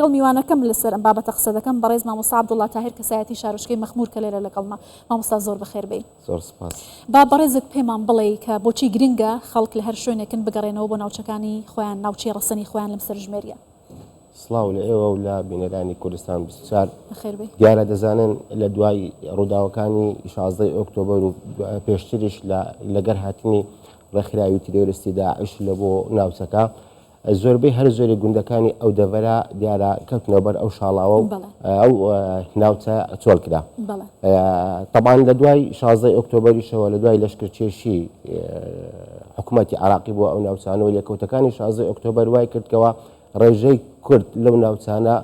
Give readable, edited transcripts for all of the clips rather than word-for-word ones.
دڵمیوانەکەم لەسەر ئەم بابەتە قسە دەکەم بەڕێز مامۆستا عەبدوڵڵا تاهیر کەسایەتی شارۆچکەی مەخمور کە لێرە لەگەڵما. مامۆستا زۆر بەخێر بێی. زۆر سپاس. با بەڕێزت پێمان بڵێ کە بۆچی گرنگە خەڵک لە هەر شوێنێکن بگەڕێنەوە بۆ ناوچەکانی خۆیان ناوچەی ڕەسەنی خۆیان لەم سەرژمێریە. سڵاو لە ئێوە و لە بینەرانی کوردستان 24. بەخێر بێی. دیارە دەزانن لە دوای ڕووداوەکانی 16 ئۆکتۆبەر و پێشتریش لەگەر هاتنی ڕێکخراوی تیرۆریستی داعش لە بۆ ناوچەکە زۆربەی هەر زۆری گوندەکانی ئەو دەڤەرە دیارە کەوتنەوە بەر ئەو شاڵاوە و ئەو ناوچە چۆڵ کرا. طبعاً لە دوای 16 ئۆکتۆبەریشەوە لە دوای لەشکرچێشی حکوومەتی عراقی بۆ ئەو ناوچانەوە لێکەوتەکانی 16 ئۆکتۆبەر وای کرد کەوە ڕێژەی کورد لەو ناوچانە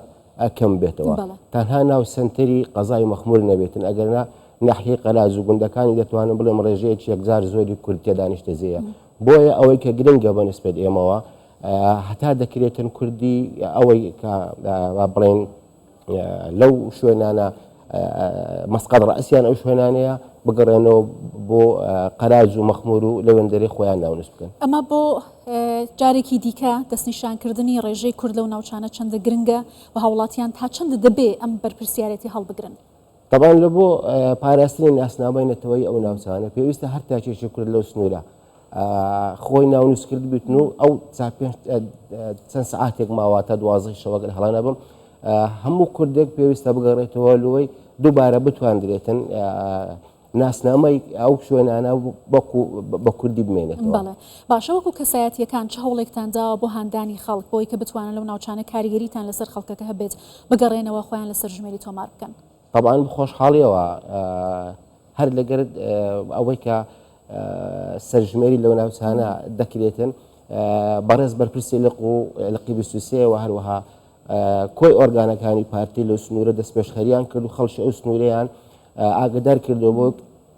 ئەکەم بێتەوە تەنها ناو سنتەری قەزای مەخمور نەبێتن ئەگەرنا ناحیەی قەلاز و گوندەکانی دەتوانن بڵێم ڕێژەیەکی یەکجار زۆری کورد تێدا نیشتەجێیە بۆیە ئەوەی کە گرنگە بەنسبەت ئێمەوە هەتا دەکرێتن کوردی ئەوەی کە بڵێن لەو شوێنانە مەسقەد ڕەئسیان ئەو شوێنانەیە بگەڕێنەوە بۆ قەراز و مەخمور و لەوێندەرەی خۆیان ناونوس بکەن. ئەمە بۆ جارێکی دیکە دەستنیشانکردنی ڕێژەی کورد لەو ناوچانە چەندە گرنگە و هاوڵاتیان تا چەندە دەبێ ئەم بەرپرسیارەتی هەڵبگرن. طبعا لە بۆ پاراستنی ناسنامەی نەتەوەی ئەو ناوچانە پێویستە هەر تاکێکی کورد لەو سنوورە خۆی ناونوس کرد بێتن و ئەو چەند سعاتێک ماواتە 12 شەوەگەر هەڵا نەبم هەموو کوردێک پێویستە بگەڕێتەوە لەوەی دووبارە بتواندرێتن ناسنامەی ئەو شوێنانە بە کوردی بمێنێتەوە. بەڵێ باشە وەکو کەسایەتیەکان چه هەوڵێکتان داوە بۆ هاندانی خەڵک بۆی کە بتوانن لەو ناوچانە کاریگەریتان لەسەر خەڵکەکە هەبێت بگەڕێنەوە خۆیان لەسەر ژمێری تۆمار بکەن؟ طبعا بخۆشحاڵیەوە هەر لەگەرت ئەوەی کە سەرژمێری لەو ناوچانە دەکرێتن بەڕێز بەرپرسی لقی 23 و هەروەها کۆی ئۆرگانەکانی پارتی لەو سنوورە دەستپێشخەریان کرد و خەڵکی ئەو سنوورەیان ئاگدار کردەوە بۆ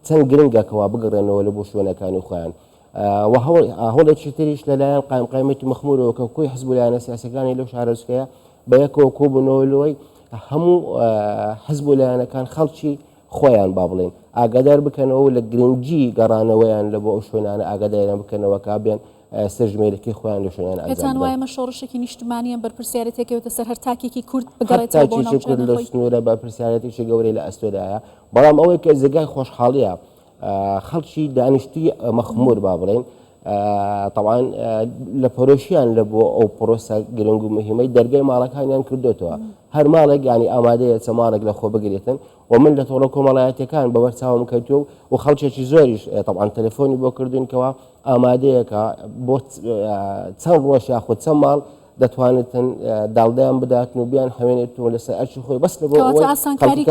چەند گرنگەکەوا بگەڕێنەوە لە بۆ شوێنەکانی خۆیان و هەوڵێکی تریش لەلایەن قایمەتی مەخمورەوە کە کۆی حزبولایەنە سیاسەکانی لەو شارۆچکەیە بە یەکەوە کۆبوونەوە لەوەی هەموو حزبولایەنەکان خەڵکی خۆیان با بڵێن ئاگادار بکەنەوە لە گرنگجی گەڕانەوەیان لە بۆ ئەو شوێنانە ئاگاداریان بکەنەوە کا بێن سەرژمێرەکەی خۆیان لە شوێنیان ئەنجام بدەن. پێتان وایە ئەمە شۆڕشێکی نیشتمانیە بەرپرسیارەتێکەوێتە سەر هەر تاکێکی کورد بگەڕێتەوە بۆ ناوچەکان لە سنوورە بەرپرسیارەتێکی گەورەی لە ئەستۆدایە بەڵام ئەوەی کە جێگای خۆشحاڵیە خەڵکی دانیشتووی مەخمور با بڵێن طبعا لە پرۆشیان لە بۆ ئەو پرۆسە گرنگ و مهمەی دەرگای ماڵەکانیان کردوتەوە هەر ماڵێک ینی ئامادەیە چە ماڵێک لە خۆ بگرێتن و من لە تۆڵە کۆمەڵایەتەکان بەبەرچاوم کردووە و خەڵکێکی زۆریش طبعا تەلەفۆنی بۆ کردوینکەوە ئامادەیەکە بۆ چەند ڕۆژ یاخود چەند ماڵ دەتوانێتن داڵدەیان بداتن و بیان هەوێنێتەوە لەسەر ئەرچی خۆی بەس لە بۆ ئاسانکاری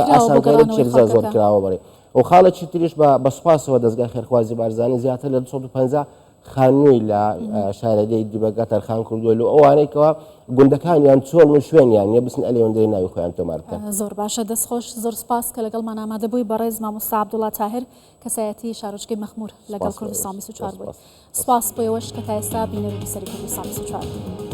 زۆر کراوە بڕێ و خاڵێکی تریش بە سوپاسەوە دەستگای خێرخوازی بارزانانی زیاتر لە 250 خانووی لە شارەدەی دیبەگە تەرخان کردووە لە ئەوانەیەکەوە گوندەکانیان چۆڵ و شوێنیان نیە بچن ئەلێوەندەی ناوی خۆیان تۆمار بکەن. زۆر باشە دەستخۆش زۆر سپاس کە لەگەڵمان ئامادە بووی بەڕێز مامۆستا عەبدوڵڵا تاهیر کەسایەتی شارۆچکەی مەخمور لەگەڵ کوردستان 24 بووی. سپاس بۆ ئێوەش کە تا ئێستا بینەری سەری کوردستان 24